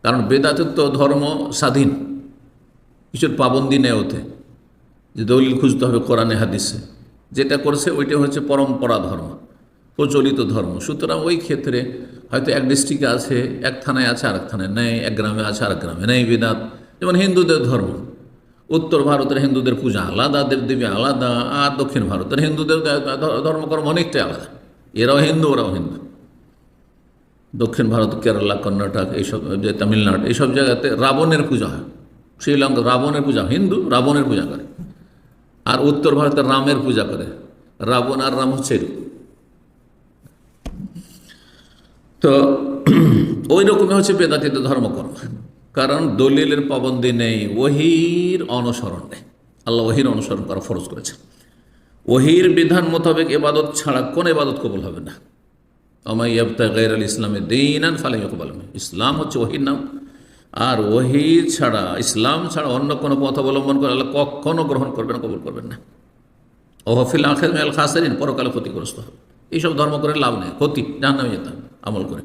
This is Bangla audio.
কারণ বেদাতের তো ধর্ম স্বাধীন, কিছুর পাবন্দি নেই ওতে, যে দলিল খুঁজতে হবে কোরআনে হাদিসে। যেটা করেছে ওইটা হচ্ছে পরম্পরা ধর্ম, প্রচলিত ধর্ম। সুতরাং ওই ক্ষেত্রে হয়তো এক ডিস্ট্রিক্টে আছে, এক থানায় আছে, আরেক থানায় নেই, এক গ্রামে আছে, আরেক গ্রামে নেই বিদাত। যেমন হিন্দুদের ধর্ম, উত্তর ভারতের হিন্দুদের পূজা আলাদা, দেবদেবী আলাদা, আর দক্ষিণ ভারতের হিন্দুদের ধর্মকর্ম অনেকটাই আলাদা। এরাও হিন্দু, ওরাও হিন্দু। দক্ষিণ ভারত, কেরালা, কর্ণাটক, এইসব যে তামিলনাড়ু, এইসব জায়গাতে রাবণের পূজা হয়। শ্রীলঙ্কা রাবণের পূজা, হিন্দু রাবণের পূজা করে। আর উত্তর ভারতে রামের পূজা করে। রাবণ আর রাম হচ্ছে এরকম। তো ওই রকমই হচ্ছে বেদাতিত ধর্মকর্ম, কারণ দলিলের পাবন্দি নেই, ওহির অনুসরণ নেই। আল্লাহ ওহির অনুসরণ করা ফরজ করেছেন। ওহির বিধান মোতাবেক এবাদত ছাড়া কোন এবাদত কবুল হবে না। আমাইয়াবতা গায়র আল ইসলামে দীনান ফালা ইউকবাল মিনহু। ইসলাম হচ্ছে ওহির নাম, আর ওহি ছাড়া, ইসলাম ছাড়া অন্য কোনো পথ অবলম্বন করে আল্লাহ কখনো গ্রহণ করবেন, কবুল করবেন না। ওহফিল আখিরাতি মিনাল খাসিরিন, পরকালে ক্ষতিগ্রস্ত হবে। এইসব ধর্ম করে লাভ নেই, ক্ষতি, জাহান্নামে যেতে হবে আমল করে।